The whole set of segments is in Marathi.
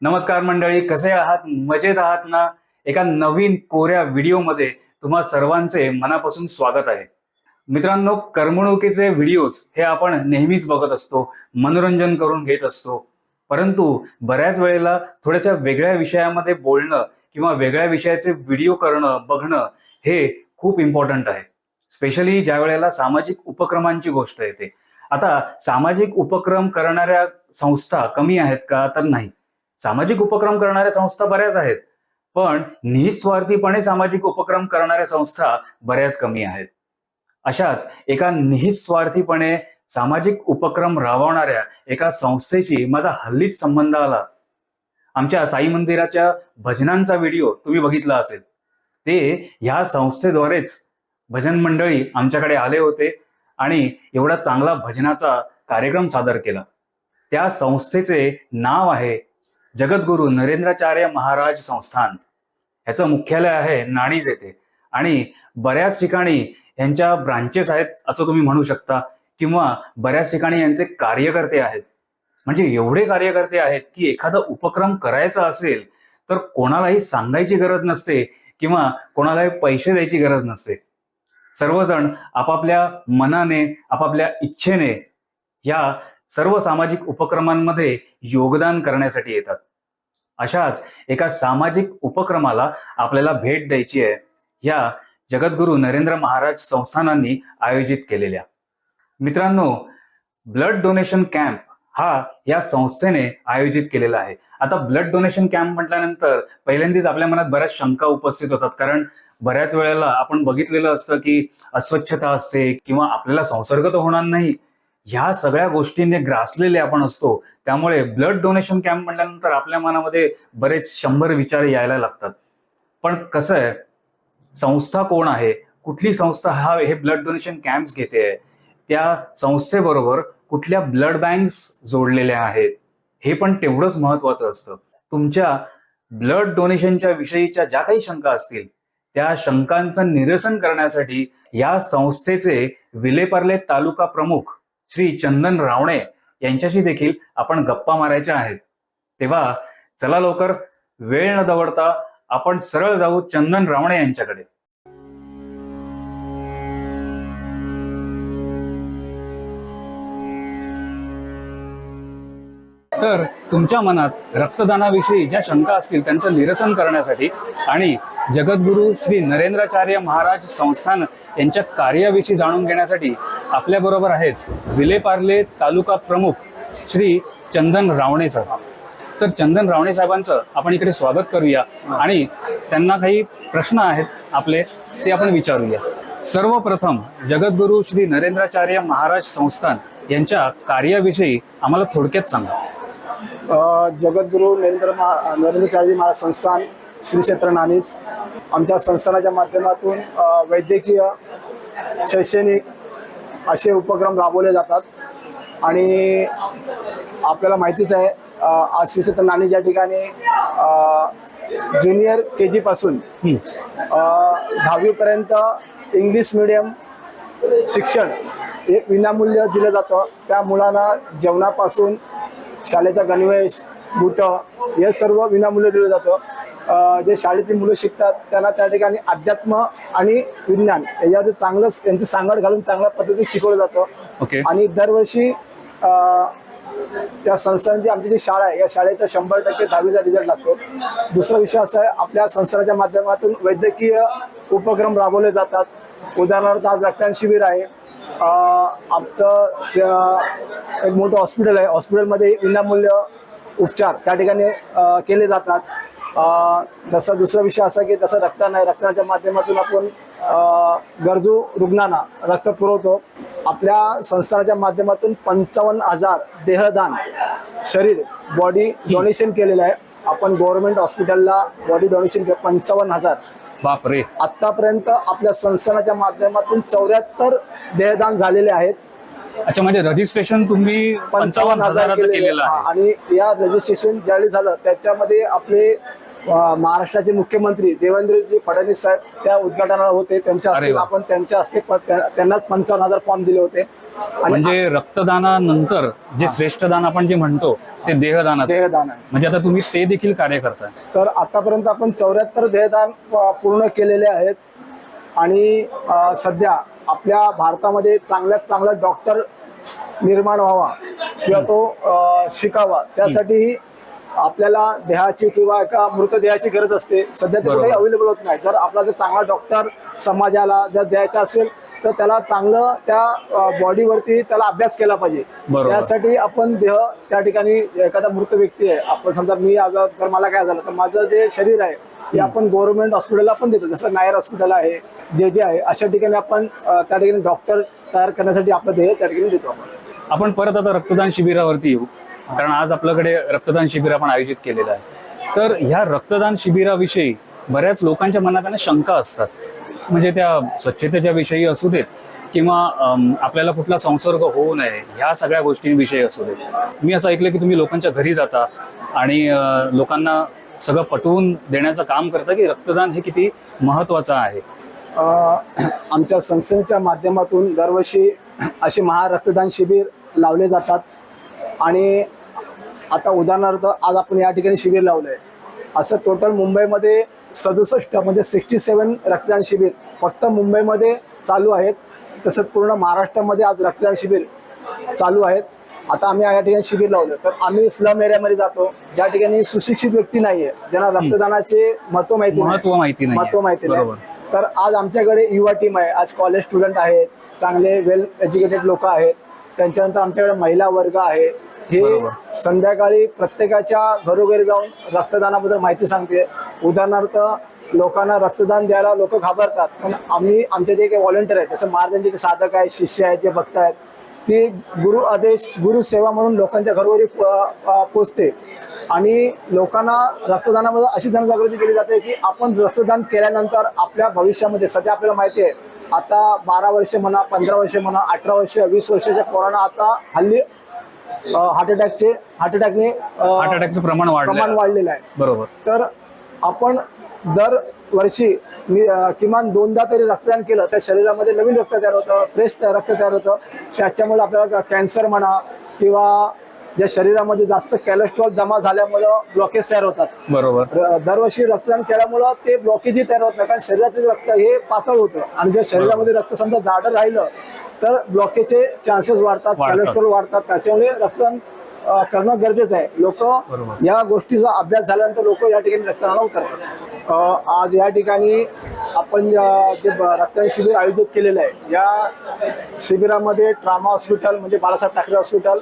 नमस्कार मंडळी, कसे आहात? मजेत आहात ना? एका नवीन कोऱ्या व्हिडिओमध्ये तुम्हा सर्वांचे मनापासून स्वागत आहे. मित्रांनो, करमणुकीचे व्हिडिओज हे आपण नेहमीच बघत असतो, मनोरंजन करून घेत असतो. परंतु बऱ्याच वेळेला थोड्याशा वेगळ्या विषयामध्ये बोलणं किंवा वेगळ्या विषयाचे व्हिडिओ करणं, बघणं हे खूप इम्पॉर्टंट आहे. स्पेशली ज्या वेळेला सामाजिक उपक्रमांची गोष्ट येते. आता सामाजिक उपक्रम करणाऱ्या संस्था कमी आहेत का? तर नाही. सामाजिक उपक्रम करणाऱ्या संस्था बऱ्याच आहेत, पण निस्वार्थीपणे सामाजिक उपक्रम करणाऱ्या संस्था बऱ्याच कमी आहेत. अशाच एका निस्वार्थीपणे सामाजिक उपक्रम राबवणाऱ्या एका संस्थेशी माझा हल्लीच संबंध आला. आमच्या साई मंदिराच्या भजनांचा व्हिडिओ तुम्ही बघितला असेल. ते ह्या संस्थेद्वारेच भजन मंडळी आमच्याकडे आले होते आणि एवढा चांगला भजनाचा कार्यक्रम सादर केला. त्या संस्थेचे नाव आहे जगद्गुरु नरेंद्राचार्य महाराज संस्थान. ह्याचं मुख्यालय आहे नाणीज येथे आणि बऱ्याच ठिकाणी यांच्या ब्रांचेस आहेत असं तुम्ही म्हणू शकता, किंवा बऱ्याच ठिकाणी यांचे कार्यकर्ते आहेत. म्हणजे एवढे कार्यकर्ते आहेत की एखादा उपक्रम करायचा असेल तर कोणालाही सांगायची गरज नसते किंवा कोणालाही पैसे द्यायची गरज नसते. सर्वजण आपापल्या मनाने, आपापल्या इच्छेने या सर्व सामाजिक उपक्रमांमध्ये योगदान करण्यासाठी येतात. अशाच एका सामाजिक उपक्रमाला आपल्याला भेट द्यायची आहे या जगद्गुरु नरेंद्र महाराज संस्थानांनी आयोजित केलेल्या. मित्रांनो, ब्लड डोनेशन कॅम्प हा या संस्थेने आयोजित केलेला आहे. आता ब्लड डोनेशन कॅम्प म्हटल्यानंतर पहिल्यांदाच आपल्या मनात बऱ्याच शंका उपस्थित होतात, कारण बऱ्याच वेळेला आपण बघितलेलं असतं की अस्वच्छता असते किंवा आपल्याला संसर्ग तर होणार नाही, ह्या सगळ्या गोष्टींनी ग्रासलेले आपण असतो. त्यामुळे ब्लड डोनेशन कॅम्प म्हटल्यानंतर आपल्या मनामध्ये बरेच 100 विचार यायला लागतात. पण कसं आहे, संस्था कोण आहे, कुठली संस्था हे ब्लड डोनेशन कॅम्प्स घेते, त्या संस्थेबरोबर कुठल्या ब्लड बँक्स जोडलेल्या आहेत, हे पण तेवढंच महत्वाचं असतं. तुमच्या ब्लड डोनेशनच्या विषयीच्या ज्या काही शंका असतील त्या शंकांचं निरसन करण्यासाठी या संस्थेचे विलेपार्ले तालुका प्रमुख श्री चंदन रावणे यांच्याशी देखील आपण गप्पा मारायच्या आहेत. तेव्हा चला लवकर, वेळ न दवडता आपण सरळ जाऊ चंदन रावणे यांच्याकडे. तर तुमच्या मनात रक्तदानाविषयी ज्या शंका असतील त्यांचं निरसन करण्यासाठी आणि जगद्गुरु श्री नरेंद्राचार्य महाराज संस्थान यांच्या कार्याविषयी जाणून घेण्यासाठी आपल्या बरोबर आहेत विलेपार्ले तालुका प्रमुख श्री चंदन रावणे सर. तर चंदन रावणे साहेबांचं आपण इकडे स्वागत करूया आणि त्यांना काही प्रश्न आहेत आपले, ते आपण विचारूया. सर्वप्रथम जगद्गुरु श्री नरेंद्राचार्य महाराज संस्थान यांच्या कार्याविषयी आम्हाला थोडक्यात सांगा. जगद्गुरु नरेंद्राचार्य महाराज संस्थान श्री क्षेत्र नाणीज, आमच्या संस्थानाच्या माध्यमातून वैद्यकीय, शैक्षणिक असे उपक्रम राबवले जातात. आणि आपल्याला माहितीच आहे, आज श्री क्षेत्र नाणीज या ठिकाणी ज्युनियर KG पासून 10वी पर्यंत इंग्लिश मीडियम शिक्षण हे विनामूल्य दिलं जातं. त्या मुलांना जेवणापासून शाळेचा गणवेश, बुटं हे सर्व विनामूल्य दिलं जातं. जे शाळेतील मुलं शिकतात त्यांना त्या ठिकाणी अध्यात्म आणि विज्ञान याच्यावर चांगलं यांची सांगड घालून चांगल्या पद्धतीने शिकवलं जातं. आणि दरवर्षी त्या संस्थांची आमची जी शाळा आहे या शाळेचा 100% 10वीचा रिझल्ट लागतो. दुसरा विषय असा आहे, आपल्या संस्थानाच्या माध्यमातून वैद्यकीय उपक्रम राबवले जातात. उदाहरणार्थ आज रक्तदान शिबिर आहे. आमचं एक मोठं हॉस्पिटल आहे, हॉस्पिटलमध्ये विनामूल्य उपचार त्या ठिकाणी केले जातात. जसं दुसरा विषय असा की जसं रक्तदान आहे, रक्तदानाच्या माध्यमातून आपण गरजू रुग्णांना रक्त पुरवतो. आपल्या संस्थानाच्या माध्यमातून 55,000 देहदान शरीर बॉडी डोनेशन केलेलं आहे. आपण गव्हर्नमेंट हॉस्पिटलला बॉडी डोनेशन केलं 55,000. बापरे. आतापर्यंत आपल्या संस्थानाच्या माध्यमातून 74 देहदान झालेले आहेत. अच्छा, म्हणजे रजिस्ट्रेशन तुम्ही 55,000चं केलेलं आहे. आणि या रजिस्ट्रेशन ज्यावेळी झालं त्याच्यामध्ये आपले महाराष्ट्राचे मुख्यमंत्री देवेंद्रजी फडणवीस साहेब त्या उद्घाटनाला होते. त्यांच्या हस्ते आपण त्यांच्या हस्ते त्यांनाच 55,000 फॉर्म दिले होते. म्हणजे रक्तदानानंतर जे श्रेष्ठ दान आपण जे म्हणतो ते देहदान असतं. देहदान आहे. म्हणजे आता तुम्ही ते देखील कार्य करताय. तर आतापर्यंत आपण 74 देहदान पूर्ण केलेले आहेत आणि सध्या आपल्या भारतामध्ये चांगल्यात चांगला डॉक्टर निर्माण व्हावा किंवा तो शिकावा, त्यासाठी आपल्याला देहाची किंवा एका मृतदेहाची गरज असते. सध्या ते कुठेही अवेलेबल होत नाही. जर आपला जर चांगला डॉक्टर समाजाला जर द्यायचा असेल तर त्याला चांगलं त्या बॉडीवरती त्याला अभ्यास केला पाहिजे. त्यासाठी आपण देह त्या ठिकाणी एखादा मृत व्यक्ती आहे, आपण समजा मी आज तर मला काय झालं तर माझं जे शरीर आहे ते आपण गव्हर्नमेंट हॉस्पिटलला पण देतो, जसं नायर हॉस्पिटल आहे, जे आहे, अशा ठिकाणी आपण त्या ठिकाणी डॉक्टर तयार करण्यासाठी आपलं देह त्या ठिकाणी देतो. आपण परत आता रक्तदान शिबिरावरती येऊ, कारण आज आपल्याकडे रक्तदान शिबिर आपण आयोजित केलेलं आहे. तर ह्या रक्तदान शिबिराविषयी बऱ्याच लोकांच्या मनात शंका असतात. म्हणजे त्या स्वच्छतेच्या विषयी असू देत किंवा आपल्याला कुठला संसर्ग होऊ नये ह्या सगळ्या गोष्टींविषयी असू देत. मी असं ऐकलं की तुम्ही लोकांच्या घरी जाता आणि लोकांना सगळं पटवून देण्याचं काम करता की रक्तदान हे किती महत्त्वाचं आहे. आमच्या संस्थेच्या माध्यमातून दरवर्षी असे महारक्तदान शिबिर लावले जातात आणि आता उदाहरणार्थ आज आपण या ठिकाणी शिबिर लावलं आहे. असं टोटल मुंबईमध्ये 67 म्हणजे 67 रक्तदान शिबिर फक्त मुंबईमध्ये चालू आहेत. तसंच पूर्ण महाराष्ट्रामध्ये आज रक्तदान शिबिर चालू आहेत. आता आम्ही या ठिकाणी शिबिर लावलं तर आम्ही स्लम एरियामध्ये जातो, ज्या ठिकाणी सुशिक्षित व्यक्ती नाहीये, ज्यांना रक्तदानाचे महत्व माहिती नाही. तर आज आमच्याकडे युवा टीम आहे, आज कॉलेज स्टुडंट आहेत, चांगले वेल एज्युकेटेड लोक आहेत. त्यांच्यानंतर आमच्याकडे महिला वर्ग आहे. हे संध्याकाळी प्रत्येकाच्या घरोघरी जाऊन रक्तदानाबद्दल माहिती सांगते. उदाहरणार्थ लोकांना रक्तदान द्यायला लोक घाबरतात, पण आम्ही आमचे जे काही व्हॉलेंटियर आहेत, जसं महाराजांचे जे साधक आहेत, शिष्य आहेत, जे भक्त आहेत, ती गुरु आदेश गुरु सेवा म्हणून लोकांच्या घरोघरी पोचते आणि लोकांना रक्तदानाबद्दल अशी जनजागृती केली जाते की आपण रक्तदान केल्यानंतर आपल्या भविष्यामध्ये, सध्या आपल्याला माहिती आहे आता 12 वर्ष म्हणा, 15 वर्ष म्हणा, 18 वर्ष, 20 वर्षाच्या पोरांना आता हल्ली हार्ट अटॅकचं प्रमाण वाढलेलं आहे. बरोबर. तर आपण दरवर्षी किमान 2दा तरी रक्तदान केलं तर शरीरामध्ये नवीन रक्त तयार होतं, फ्रेश रक्त तयार होतं. त्याच्यामुळे आपल्याला कॅन्सर म्हणा किंवा ज्या शरीरामध्ये जास्त कॅलेस्ट्रॉल जमा झाल्यामुळं ब्लॉकेज तयार होतात. बरोबर. दरवर्षी रक्तदान केल्यामुळं ते ब्लॉकेजही तयार होत नाही, कारण शरीराचं रक्त हे पातळ होतं आणि जर शरीरामध्ये रक्त समजा जाडं राहिलं तर ब्लॉकेजचे चान्सेस वाढतात, कॅलेस्ट्रॉल वाढतात. त्याच्यामुळे रक्तदान करणं गरजेचं आहे. लोक या गोष्टीचा अभ्यास झाल्यानंतर लोक या ठिकाणी रक्तदान करतात. आज या ठिकाणी आपण जे रक्तदान शिबिर आयोजित केलेलं आहे, या शिबिरामध्ये ट्रामा हॉस्पिटल म्हणजे बाळासाहेब ठाकरे हॉस्पिटल,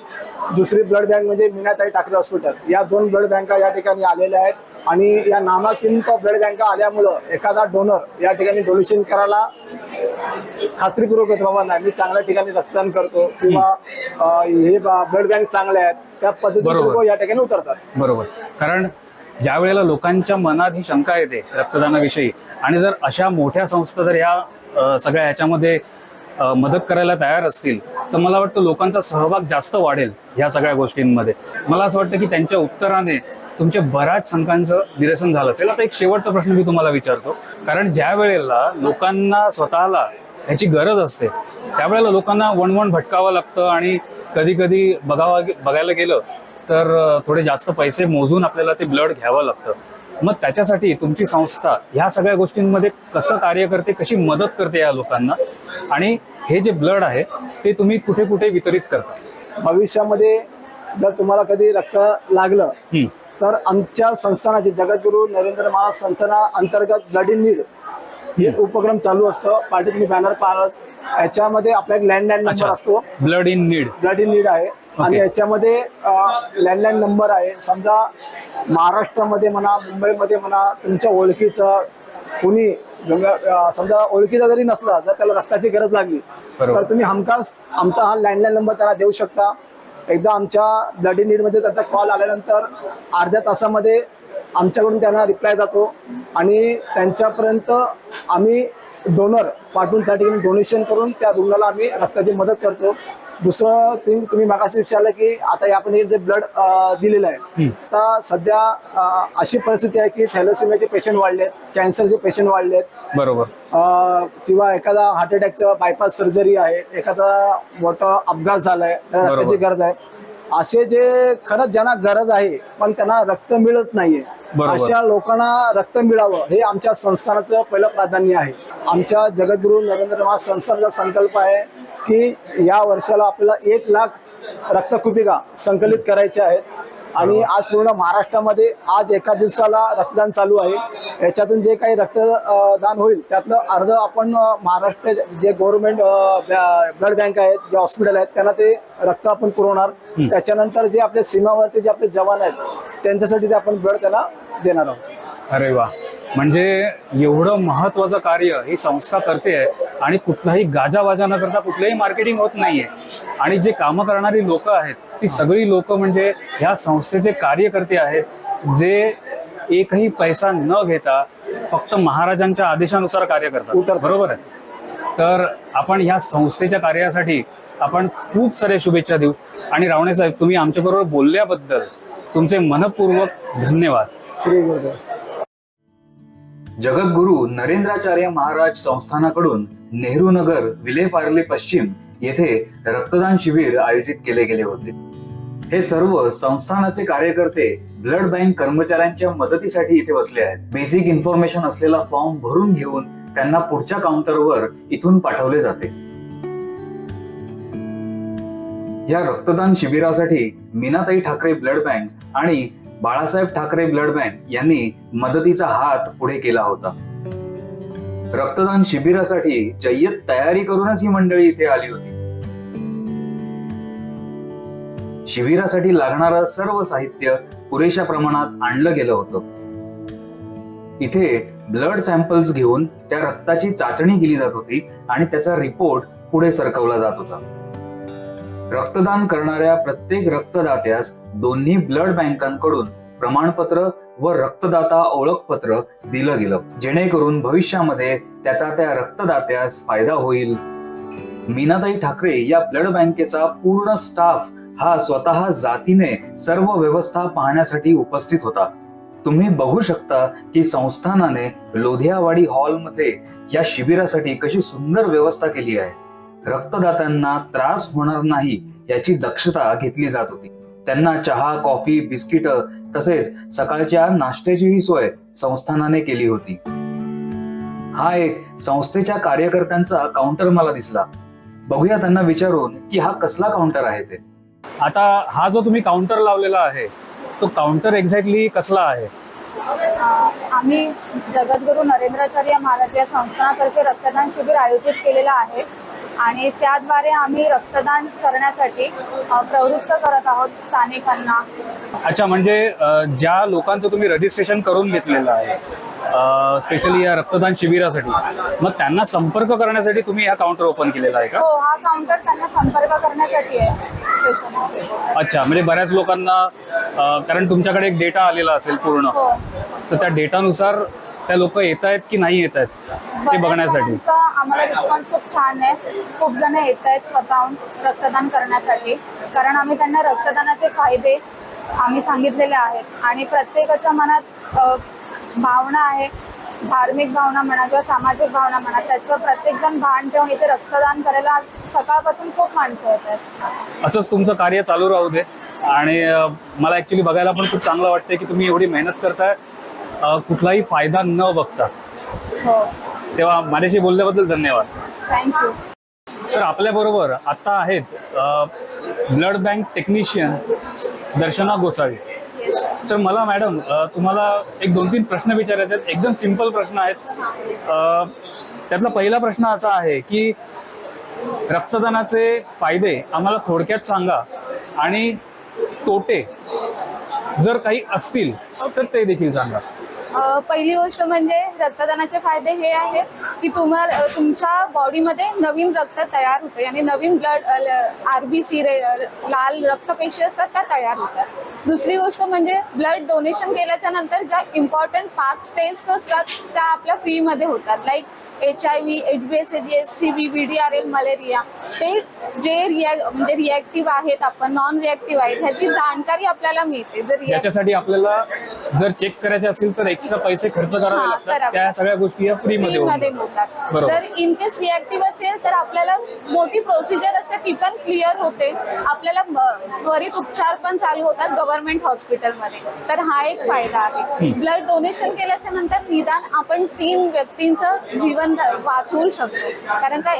दुसरी ब्लड बँक म्हणजे मीनाताई ठाकरे हॉस्पिटल, या 2 ब्लड बँका या ठिकाणी आलेल्या आहेत. आणि या नामांकित ब्लड बँका आल्यामुळं एखादा डोनर या ठिकाणी डोनेशन करायला खात्रीपूर्वक होतं, बाबा नाही मी चांगल्या ठिकाणी रक्तदान करतो किंवा हे ब्लड बँक चांगले आहेत, त्या पद्धतीने लोक या ठिकाणी उतरतात. बरोबर. कारण ज्या वेळेला लोकांच्या मनात ही शंका येते रक्तदानाविषयी आणि जर अशा मोठ्या संस्था जर ह्या सगळ्या ह्याच्यामध्ये मदत करायला तयार असतील तर मला वाटतं लोकांचा सहभाग जास्त वाढेल ह्या सगळ्या गोष्टींमध्ये. मला असं वाटतं की त्यांच्या उत्तराने तुमच्या बऱ्याच शंकांचं निरसन झालं असेल. आता एक शेवटचा प्रश्न मी तुम्हाला विचारतो, कारण ज्या वेळेला लोकांना स्वतःला ह्याची गरज असते त्यावेळेला लोकांना वणवण भटकावं लागतं आणि कधी कधी बघायला गेलं तर थोडे जास्त पैसे मोजून आपल्याला ते ब्लड घ्यावं लागतं. मग त्याच्यासाठी तुमची संस्था ह्या सगळ्या गोष्टींमध्ये कसं कार्य करते, कशी मदत करते या लोकांना, आणि हे जे ब्लड आहे ते तुम्ही कुठे कुठे वितरित करता? भविष्यामध्ये जर तुम्हाला कधी रक्त लागलं तर आमच्या संस्थानाचे जगद्गुरू नरेंद्र महाराज संस्थाना अंतर्गत ब्लड इन नीड हे उपक्रम चालू असतं. पाठी तुम्ही बॅनर पाहिलं, याच्यामध्ये आपला एक लँडलाईन नंबर असतो, ब्लड इन नीड आहे. आणि याच्यामध्ये लँडलाईन नंबर आहे. समजा महाराष्ट्रामध्ये म्हणा, मुंबईमध्ये म्हणा, तुमच्या ओळखीचं कुणी समजा ओळखीचा जरी नसला, जर त्याला रक्ताची गरज लागली तर तुम्ही हमखास आमचा हा लँडलाईन नंबर त्याला देऊ शकता. एकदा आमच्या ब्लड इन नीडमध्ये त्याचा कॉल आल्यानंतर अर्ध्या तासामध्ये आमच्याकडून त्यांना रिप्लाय जातो आणि त्यांच्यापर्यंत आम्ही डोनर पाठवून त्या ठिकाणी डोनेशन करून त्या रुग्णाला आम्ही रक्ताची मदत करतो. दुसरं थिंग तुम्ही मागाशी विचारलं की आता आपण हे जे ब्लड दिलेलं आहे, तर सध्या अशी परिस्थिती आहे की थॅलेसेमियाचे पेशंट वाढलेत, कॅन्सरचे पेशंट वाढलेत, बरोबर. किंवा एखादा हार्ट अटॅकचं बायपास सर्जरी आहे, एखादा मोठा अपघात झालाय त्याला बरोबर. रक्ताची गरज आहे. असे जे खरंच ज्यांना गरज आहे पण त्यांना रक्त मिळत नाहीये, बरोबर. अशा लोकांना रक्त मिळावं हे आमच्या संस्थानाचं पहिलं प्राधान्य आहे. आमच्या जगद्गुरू नरेंद्र महाराज संस्थानाचा संकल्प आहे की या वर्षाला आपल्याला 1 लाख रक्तकुपिका संकलित करायच्या आहेत आणि आज पूर्ण महाराष्ट्रामध्ये आज एका दिवसाला रक्तदान चालू आहे. याच्यातून जे काही रक्तदान होईल त्यातलं अर्ध आपण महाराष्ट्र जे गव्हर्नमेंट ब्लड बँक आहेत, जे हॉस्पिटल आहेत त्यांना ते रक्त आपण पुरवणार. त्याच्यानंतर जे आपले सीमावरती जे आपले जवान आहेत त्यांच्यासाठी ते आपण ब्लड त्यांना देणार आहोत. अरे वा, म्हणजे एवढं महत्वाचं कार्य ही संस्था करते आहे आणि कुठलाही गाजावाजा न करता कुठलंही मार्केटिंग होत नाहीये. आणि जे कामं करणारी लोक आहेत ती सगळी लोक म्हणजे ह्या संस्थेचे कार्यकर्ते आहेत, जे एकही पैसा न घेता फक्त महाराजांच्या आदेशानुसार कार्य करतात. बरोबर आहे. तर आपण ह्या संस्थेच्या कार्यासाठी आपण खूप साऱ्या शुभेच्छा देऊ. आणि रावणे साहेब, तुम्ही आमच्याबरोबर बोलल्याबद्दल तुमचे मनपूर्वक धन्यवाद. श्री गुरुदेव. जगद्गुरू नरेंद्राचार्य महाराज संस्थानाकडून नेहरू नगर, विलेपार्ले पश्चिम येथे रक्तदान शिबिर आयोजित केले गेले होते. हे सर्व संस्थानाचे कार्यकर्ते ब्लड बँक कर्मचाऱ्यांच्या मदतीसाठी इथे बसले आहेत. बेसिक इन्फॉर्मेशन असलेला फॉर्म भरून घेऊन त्यांना पुढच्या काउंटरवर इथून पाठवले जाते. या रक्तदान शिबिरासाठी मीनाताई ठाकरे ब्लड बँक आणि बाळासाहेब ठाकरे ब्लड बँक यांनी मदतीचा हात पुढे केला होता. रक्तदान शिबिरासाठी जय्यत तयारी करूनच ही मंडळी इथे आली होती. शिबिरासाठी लागणारं सर्व साहित्य पुरेशा प्रमाणात आणलं गेलं होतं. इथे ब्लड सॅम्पल्स घेऊन त्या रक्ताची चाचणी केली जात होती आणि त्याचा रिपोर्ट पुढे सरकवला जात होता. रक्तदान करणाऱ्या प्रत्येक रक्तदात्यास दोन्ही ब्लड बँकांकडून प्रमाणपत्र व रक्तदाता ओळखपत्र दिलं गेलं, जेणेकरून भविष्यामध्ये त्याचा त्या रक्तदात्यास फायदा होईल. मीनाताई ठाकरे या ब्लड बँकेचा पूर्ण स्टाफ हा स्वतः जातीने सर्व व्यवस्था पाहण्यासाठी उपस्थित होता. तुम्ही बघू शकता की संस्थानाने लोधियावाडी हॉलमध्ये या शिबिरासाठी कशी सुंदर व्यवस्था केली आहे. रक्तदात्यांना त्रास होणार नाही याची दक्षता घेतली जात होती. त्यांना चहा, कॉफी, बिस्किट तसेच सकाळच्या नाश्त्याचीही सोय संस्थानाने केली होती. हा एक संस्थेच्या कार्यकर्त्यांचा काउंटर मला दिसला. बघूया त्यांना विचारून की हा कसला काउंटर आहे ते. आता हा जो तुम्ही काउंटर लावलेला आहे तो काउंटर एक्झॅक्टली कसला आहे? आम्ही जगद्गुरू नरेंद्राचार्य महाराज या संस्थानातर्फे रक्तदान शिबिर आयोजित केलेलं आहे आणि त्याद्वारे आम्ही रक्तदान करण्यासाठी प्रवृत्त करत आहोत स्थानिकांना. अच्छा, म्हणजे ज्या लोकांचं तुम्ही रजिस्ट्रेशन करून घेतलेलं आहे स्पेशली या रक्तदान शिबिरासाठी, मग त्यांना संपर्क करण्यासाठी तुम्ही हा काउंटर ओपन केलेला आहे का? हो, हा काउंटर त्यांना संपर्क करण्यासाठी आहे. अच्छा, म्हणजे बऱ्याच लोकांना कारण तुमच्याकडे एक डेटा आलेला असेल पूर्ण, हो. तर त्या डेटानुसार त्या लोक येत आहेत की नाही येत आहेत ते बघण्यासाठी आम्हाला रिस्पॉन्स खूप छान आहे. खूप जण येत आहेत स्वतःहून रक्तदान करण्यासाठी, कारण आम्ही त्यांना रक्तदानाचे फायदे आम्ही सांगितलेले आहेत आणि प्रत्येकाच्या मनात भावना आहे, धार्मिक भावना म्हणा किंवा सामाजिक भावना म्हणा, त्याचं प्रत्येक जण भान ठेवून इथे रक्तदान करायला सकाळपासून खूप माणसं येत आहेत. असंच तुमचं कार्य चालू राहू दे. आणि मला ऍक्च्युली बघायला पण खूप चांगलं वाटतंय की तुम्ही एवढी मेहनत करताय कुठलाही फायदा न बघता. हो, तेव्हा माझ्याशी बोलल्याबद्दल धन्यवाद. थँक्यू. तर आपल्या बरोबर आता आहेत ब्लड बँक टेक्निशियन दर्शना गोसावी. तर मला मॅडम तुम्हाला एक 2-3 प्रश्न विचारायचे आहेत. एकदम सिंपल प्रश्न आहेत. त्यातला पहिला प्रश्न असा आहे की रक्तदानाचे फायदे आम्हाला थोडक्यात सांगा आणि तोटे जर काही असतील तर ते देखील सांगा. पहिली गोष्ट म्हणजे रक्तदानाचे फायदे हे आहेत की तुम्हाला तुमच्या बॉडीमध्ये नवीन रक्त तयार होतं आणि नवीन ब्लड RBC लाल रक्तपेशी असतात त्या तयार होतात. दुसरी गोष्ट म्हणजे ब्लड डोनेशन केल्याच्या नंतर ज्या इम्पॉर्टंट 5 टेस्ट असतात त्या आपल्या फ्रीमध्ये होतात. Like HIV, HBsAg, VDRL, malaria, ते जे म्हणजे रिॲक्टिव्ह आहेत, आपण नॉन रिॲक्टिव्ह आहेत, ह्याची जाणकारी आपल्याला मिळते. जर याच्यासाठी आपल्याला जर चेक करायचे असेल तर एक्स्ट्रा पैसे खर्च करावे हा, लागतात. करावे त्या सगळ्या गोष्टी या फ्री मध्ये मध्ये होऊन होतात. बरोबर. जर इन केस रिॲक्टिव्ह असेल तर आपल्याला मोठी प्रोसिजर असते, ती पण क्लिअर होते. आपल्याला त्वरित उपचार पण चालू होतात गव्हर्नमेंट हॉस्पिटलमध्ये. तर हा एक फायदा आहे. ब्लड डोनेशन केल्याच्या नंतर निदान आपण 3 व्यक्तींचं जीवन वाचवू शकतो. कारण का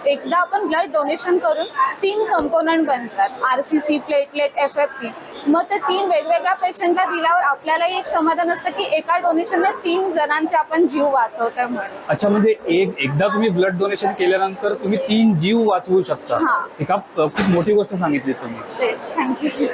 एकदा आपण ब्लड डोनेशन करून 3 कंपोनंट बनतात, RCC, प्लेटलेट, FFP. मग ते 3 वेगवेगळ्या पेशंटला दिल्यावर आपल्याला एक समाधान असतं की एका डोनेशनने 3 जणांचे आपण जीव वाचवतोय म्हणून. अच्छा, म्हणजे एकदा तुम्ही ब्लड डोनेशन केल्यानंतर तुम्ही 3 जीव वाचवू शकता. हा. एका खूप मोठी गोष्ट सांगितली तुम्ही. तेच, थँक्यू.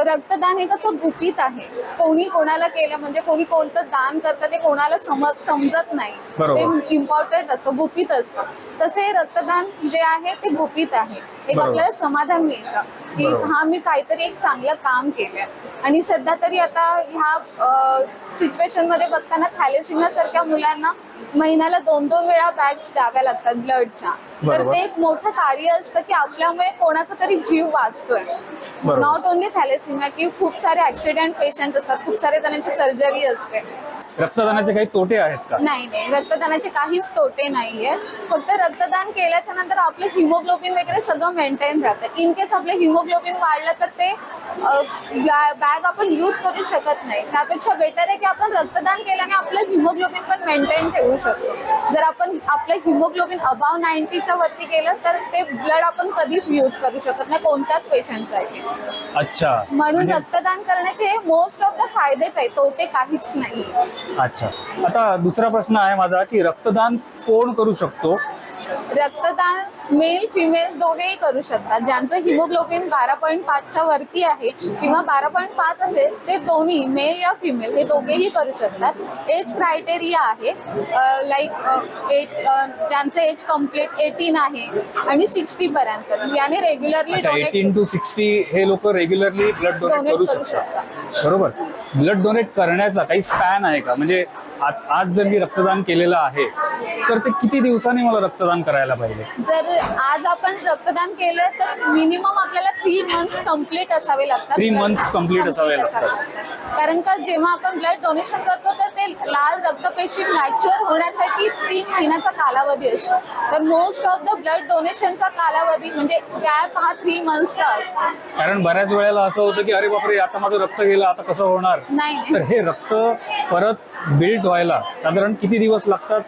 रक्तदान हे कसं गुपित आहे. कोणी कोणाला केलं म्हणजे कोणी कोणतं दान करतं ते कोणाला समजत नाही. बरोबर. ते इम्पॉर्टंट असतं, गुपित असतं. तसे हे रक्तदान जे आहे ते गुपित आहे. एक बरोबर. आपल्याला समाधान मिळतं की बरोबर. हा मी काहीतरी एक चांगलं काम केलंय. आणि सध्या तरी आता ह्या सिच्युएशन मध्ये बघताना थॅलेसिमिया सारख्या मुलांना महिन्याला 2-2 वेळा बॅग्स द्याव्या लागतात ब्लडच्या. तर बरोबर. ते एक मोठं कार्य असतं की आपल्यामुळे कोणाचा तरी जीव वाचतोय. बरोबर. नॉट ओनली थॅलेसिमिया, की खूप सारे ऍक्सिडेंट पेशंट असतात, खूप सारे जणांची सर्जरी असते. रक्तदानाचे काही तोटे आहेत का? नाही, रक्तदानाचे काहीच तोटे नाहीये. फक्त रक्तदान केल्याच्या नंतर आपलं हिमोग्लोबिन वगैरे सगळं मेंटेन राहतं. इन केस आपलं हिमोग्लोबिन वाढलं तर ते बॅग आपण यूज करू शकत नाही. त्यापेक्षा बेटर आहे की आपण रक्तदान केल्याने आपलं हिमोग्लोबिन पण मेंटेन ठेवू शकतो. जर आपण आपलं हिमोग्लोबिन अबाव 90च्या वरती गेलं तर ते ब्लड आपण कधीच यूज करू शकत नाही कोणत्याच पेशंटसाठी. अच्छा, म्हणून रक्तदान करण्याचे मोस्ट ऑफ द फायदेच आहे, तोटे काहीच नाही. अच्छा. आता दुसरा प्रश्न आहे माझा की रक्तदान कोण करू शकतो? रक्तदान मेल फिमेल दोघेही करू शकतात. ज्यांचं हिमोग्लोबिन 12.5च्या वरती आहे किंवा 12.5 असेल ते दोन्ही मेल या फिमेल हे दोघेही करू शकतात. एज क्रायटेरिया आहे लाईक ज्यांचं एज कम्प्लीट 18 आहे आणि 60 पर्यंत याने रेग्युलरली 18 to 60 हे लोक रेग्युलरली ब्लड डोनेट करू शकतात. बरोबर. ब्लड डोनेट करण्याचा काही स्पॅन आहे का? म्हणजे आज जर मी रक्तदान केलेलं आहे तर ते किती दिवसांनी मला रक्तदान करायला पाहिजे? जर आज आपण रक्तदान केलं तर मिनिमम आपल्याला 3 मंथ्स कम्प्लीट असावे लागतात. 3 months complete असावे लागतात. कारण का जेव्हा आपण ब्लड डोनेशन करतो तर ते लाल रक्तपेशी मॅच्युअर होण्यासाठी 3 महिन्याचा कालावधी असतो. तर मोस्ट ऑफ द ब्लड डोनेशनचा कालावधी म्हणजे गॅप हा 3 मंथ्सचा असतो. कारण बऱ्याच वेळेला असं होतं की अरे बापरे, आता माझं रक्त गेलं, आता कसं होणार? नाही. तर हे रक्त परत बिल्ड व्हायला साधारण किती दिवस लागतात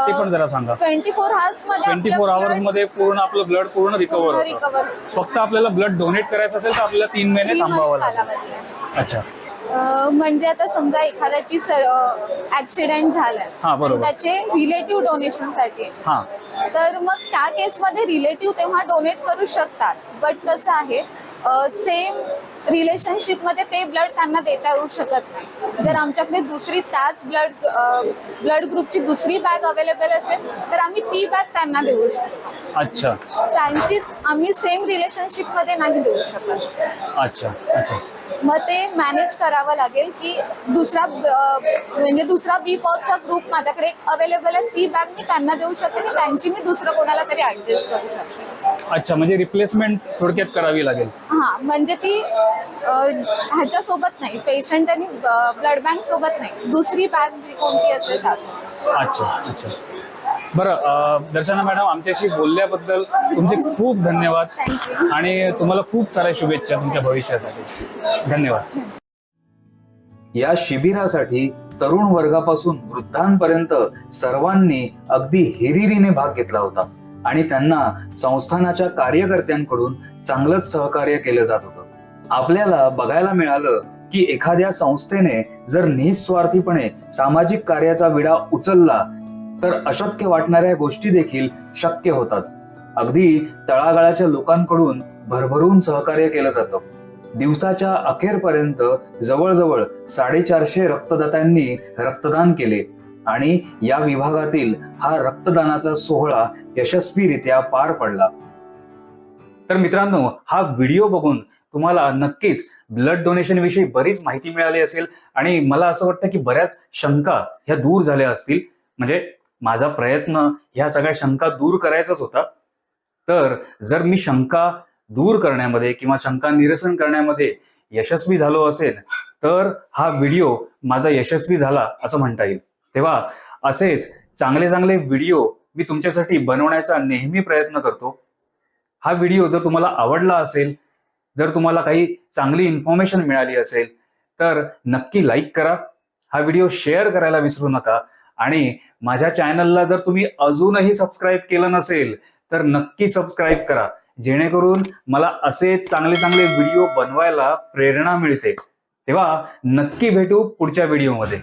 ते पण जरा सांगा. 24 hours मध्ये 24 hours मध्ये पूर्ण आपलं ब्लड पूर्ण रिकवर होतं. रिकवर. फक्त आपल्याला ब्लड डोनेट करायचं असेल तर आपल्याला 3 महिने थांबावं लागेल. कालावधी आहे. अच्छा. म्हणजे आता समजा एखाद्याची ऍक्सिडेंट झालाय हा, बरोबर. आणि त्याचे रिलेटिव्ह डोनेशन साठी, हा. तर मग त्या केसमध्ये रिलेटिव्ह तेव्हा डोनेट करू शकतात. बट कसं आहे, सेम रिलेशनशिप मध्ये ते ब्लड त्यांना देता येऊ शकत नाही. जर आमच्याकडे दुसरी त्याच ब्लड ग्रुपची दुसरी बॅग अवेलेबल असेल तर आम्ही ती बॅग त्यांना देऊ शकतो. अच्छा. त्यांचीच आम्ही सेम रिलेशनशिप मध्ये नाही देऊ शकत. अच्छा. अच्छा. मग ते मॅनेज करावं लागेल की दुसरा बी पॉजचा ग्रुप माझ्याकडे अवेलेबल आहे, ती बॅग मी त्यांना देऊ शकते आणि त्यांची मी दुसरं कोणाला तरी ऍडजस्ट करू शकते. अच्छा, म्हणजे रिप्लेसमेंट थोडक्यात करावी लागेल. हा, म्हणजे ती ह्याच्यासोबत नाही, पेशंट आणि ब्लड बँक सोबत नाही, दुसरी बॅग जी कोणती असेल त्यात. अच्छा. अच्छा. बरं, दर्शना मॅडम, आमच्याशी बोलल्याबद्दल तुमचे खूप धन्यवाद थँक्यू. आणि तुम्हाला खूप साऱ्या शुभेच्छा तुमच्या भविष्यासाठी. धन्यवाद. या शिबिरासाठी तरुण वर्गापासून वृद्धांपर्यंत सर्वांनी अगदी हिरिरीने भाग घेतला होता आणि त्यांना संस्थानाच्या कार्यकर्त्यांकडून चांगलंच सहकार्य केलं जात होतं. आपल्याला बघायला मिळालं की एखाद्या संस्थेने जर निस्वार्थीपणे सामाजिक कार्याचा विडा उचलला तर अशक्य वाटणाऱ्या गोष्टी देखील शक्य होतात. अगदी तळागाळाच्या लोकांकडून भरभरून सहकार्य केलं जातं. दिवसाच्या अखेरपर्यंत जवळजवळ 450 रक्तदात्यांनी रक्तदान केले आणि या विभागातील हा रक्तदानाचा सोहळा यशस्वीरित्या पार पडला. तर मित्रांनो, हा व्हिडिओ बघून तुम्हाला नक्कीच ब्लड डोनेशन विषयी बरीच माहिती मिळाली असेल आणि मला असं वाटतं की बऱ्याच शंका ह्या दूर झाल्या असतील. म्हणजे माझा प्रयत्न ह्या सगळ्या शंका दूर करायचाच होता. तर जर मी शंका दूर करण्यामध्ये किंवा शंका निरसन करण्यामध्ये यशस्वी झालो असेल तर हा व्हिडिओ माझा यशस्वी झाला असं म्हणता येईल. तेव्हा असेच चांगले चांगले व्हिडिओ मी तुमच्यासाठी बनवण्याचा नेहमी प्रयत्न करतो. हा व्हिडिओ जर तुम्हाला आवडला असेल, जर तुम्हाला काही चांगली इन्फॉर्मेशन मिळाली असेल तर नक्की लाईक करा. हा व्हिडिओ शेअर करायला विसरू नका आणि माझ्या चॅनलला जर तुम्ही अजूनही सबस्क्राईब केलं नसेल तर नक्की सबस्क्राईब करा, जेणेकरून मला असे चांगले चांगले व्हिडिओ बनवायला प्रेरणा मिळते. तेव्हा नक्की भेटू पुढच्या व्हिडिओमध्ये.